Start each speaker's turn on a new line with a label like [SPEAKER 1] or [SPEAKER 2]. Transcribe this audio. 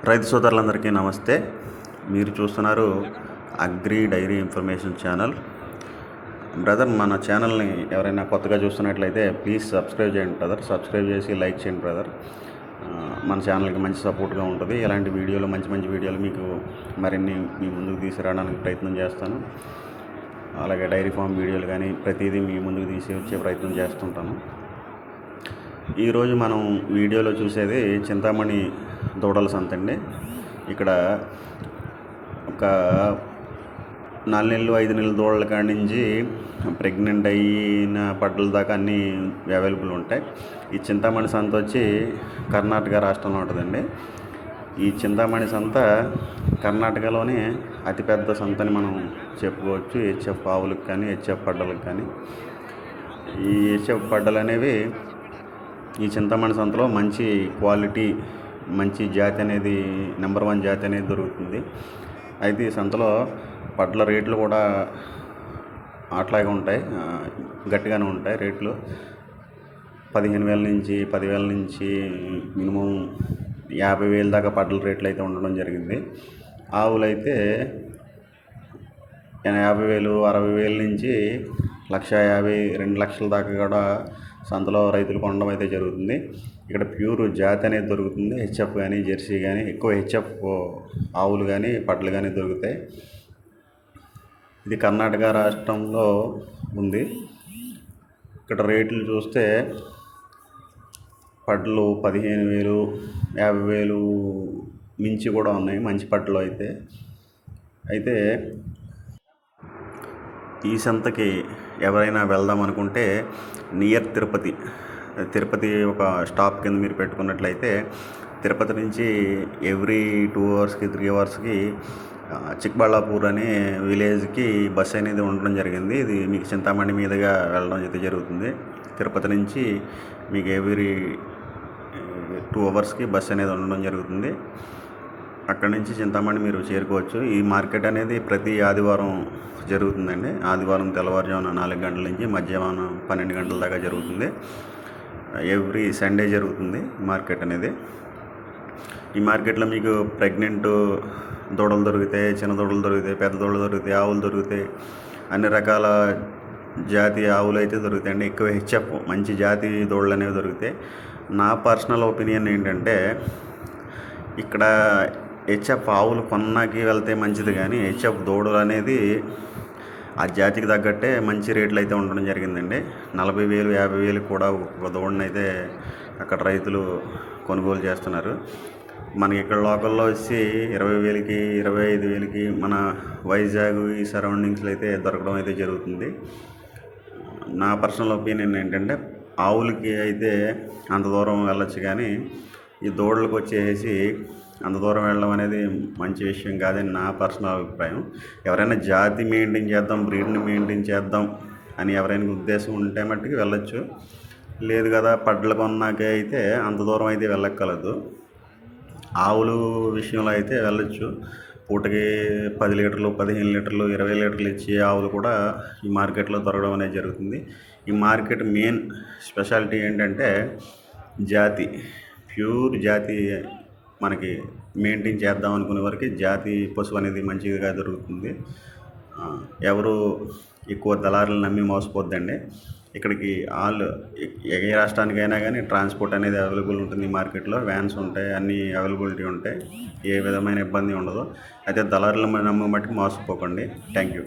[SPEAKER 1] రైతు సోదరులందరికీ నమస్తే. మీరు చూస్తున్నారు agri dairy information channel. Brother, మన ఛానల్ని ఎవరైనా కొత్తగా చూస్తున్నట్లయితే ప్లీజ్ సబ్స్క్రైబ్ చేయండి బ్రదర్. సబ్స్క్రైబ్ చేసి లైక్ చేయండి బ్రదర్. మన ఛానల్కి మంచి సపోర్ట్గా ఉంటుంది. ఇలాంటి వీడియోలు మంచి వీడియోలు మీకు మరిన్ని మీ ముందుకు తీసుకురావడానికి ప్రయత్నం చేస్తాను. అలాగే డైరీ ఫామ్ వీడియోలు కానీ ప్రతిదీ మీ ముందుకు వచ్చే ప్రయత్నం చేస్తుంటాను. ఈరోజు మనం వీడియోలో చూసేది చింతామణి దూడల సంత అండి. ఇక్కడ ఒక 4 నెలలు 5 నెలల దూడల కాడి నుంచి ప్రెగ్నెంట్ అయిన పడ్డల దాకా అన్నీ అవైలబుల్ ఉంటాయి. ఈ చింతామణి సంత వచ్చి కర్ణాటక రాష్ట్రంలో ఉంటుందండి. ఈ చింతామణి సంత కర్ణాటకలోనే అతిపెద్ద సంతని మనం చెప్పుకోవచ్చు. హెచ్ఎఫ్ ఆవులకు కానీ హెచ్ఎఫ్ పడ్డలకు కానీ. ఈ హెచ్ఎఫ్ పడ్డలు అనేవి ఈ చింతామణి సంతలో మంచి క్వాలిటీ, మంచి జాతి అనేది, నెంబర్ 1 జాతి అనేది దొరుకుతుంది. అయితే ఈ సంతలో పడ్ల రేట్లు కూడా అట్లాగే ఉంటాయి, గట్టిగానే ఉంటాయి. రేట్లు 15,000 నుంచి 10,000 నుంచి మినిమం 50,000 దాకా పడ్ల రేట్లు అయితే ఉండడం జరిగింది. ఆవులు అయితే 50,000, 60,000 నుంచి 1,50,000, 2 లక్షల దాకా కూడా సంతలో రైతులు కొనడం అయితే జరుగుతుంది. ఇక్కడ ప్యూర్ జాతి అనేది దొరుకుతుంది. హెచ్ఎఫ్ కానీ జెర్సీ కానీ, ఎక్కువ హెచ్ఎఫ్ ఆవులు కానీ పడ్లు కానీ దొరుకుతాయి. ఇది కర్ణాటక రాష్ట్రంలో ఉంది. ఇక్కడ రేట్లు చూస్తే పడ్లు 15,000, 50,000 మించి కూడా ఉన్నాయి మంచి పడ్లు అయితే ఈ సంతకి ఎవరైనా వెళ్దాం అనుకుంటే నియర్ తిరుపతి ఒక స్టాప్ కింద మీరు పెట్టుకున్నట్లయితే తిరుపతి నుంచి ఎవ్రీ 2 అవర్స్కి 3 అవర్స్కి చిక్బళ్ళాపూర్ అనే విలేజ్కి బస్ అనేది ఉండడం జరిగింది. ఇది మీకు చింతామణి మీదుగా వెళ్ళడం అయితే జరుగుతుంది. తిరుపతి నుంచి మీకు ఎవ్రీ 2 అవర్స్కి బస్ అనేది ఉండడం జరుగుతుంది. అక్కడి నుంచి చింతామణి మీరు చేరుకోవచ్చు. ఈ మార్కెట్ అనేది ప్రతి ఆదివారం జరుగుతుందండి. ఆదివారం తెల్లవారుజామున 4 గంటల నుంచి మధ్యాహ్నం 12 గంటల దాకా జరుగుతుంది. ఎవ్రీ సండే జరుగుతుంది మార్కెట్ అనేది. ఈ మార్కెట్లో మీకు ప్రెగ్నెంట్ దూడలు దొరుకుతాయి, చిన్న దూడలు దొరుకుతాయి, పెద్ద దూడలు దొరుకుతాయి, ఆవులు దొరుకుతాయి. అన్ని రకాల జాతి ఆవులు అయితే దొరుకుతాయండి. ఎక్కువ హెచ్ఎఫ్ మంచి జాతి దూడలు అనేవి దొరుకుతాయి. నా పర్సనల్ ఒపీనియన్ ఏంటంటే ఇక్కడ హెచ్ఎఫ్ ఆవులు కొన్నాకి వెళ్తే మంచిది, కానీ హెచ్ఎఫ్ దూడలు అనేది ఆ జాతికి తగ్గట్టే మంచి రేట్లు అయితే ఉండడం జరిగిందండి. 40,000, 50,000 కూడా ఒక దూడని అయితే అక్కడ రైతులు కొనుగోలు చేస్తున్నారు. మనకి ఇక్కడ లోకల్లో వచ్చి 20,000కి 25,000కి మన వైజాగ్ ఈ సరౌండింగ్స్లో అయితే దొరకడం అయితే జరుగుతుంది. నా పర్సనల్ ఒపీనియన్ ఏంటంటే ఆవులకి అయితే అంత దూరం వెళ్ళొచ్చు, కానీ ఈ దూడలకు వచ్చేసి అంత దూరం వెళ్ళడం అనేది మంచి విషయం కాదని నా పర్సనల్ అభిప్రాయం. ఎవరైనా జాతి మెయింటైన్ చేద్దాం, బ్రీడ్ని మెయింటైన్ చేద్దాం అని ఎవరైనా ఉద్దేశం ఉంటే మట్టుకు వెళ్ళొచ్చు. లేదు కదా, పడ్లు కొన్నాకే అయితే అంత దూరం అయితే వెళ్ళక్కర్లేదు. ఆవులు విషయంలో అయితే వెళ్ళొచ్చు. పూటకి 10 లీటర్లు, 15 లీటర్లు, 20 లీటర్లు ఇచ్చే ఆవులు కూడా ఈ మార్కెట్లో దొరకడం అనేది జరుగుతుంది. ఈ మార్కెట్ మెయిన్ స్పెషాలిటీ ఏంటంటే జాతి, ప్యూర్ జాతి మనకి మెయింటైన్ చేద్దాం అనుకునే వరకు జాతి పశువు అనేది మంచిగా దొరుకుతుంది. ఎవరు ఎక్కువ దళారులు నమ్మి మోసపోద్దండి. ఇక్కడికి ఏ రాష్ట్రానికైనా కానీ ట్రాన్స్పోర్ట్ అనేది అవైలబుల్ ఉంటుంది. మార్కెట్లో వ్యాన్స్ ఉంటాయి, అన్నీ అవైలబిలిటీ ఉంటాయి, ఏ విధమైన ఇబ్బంది ఉండదు. అయితే దళారులు నమ్మి మట్టుకు మోసపోకండి. Thank you.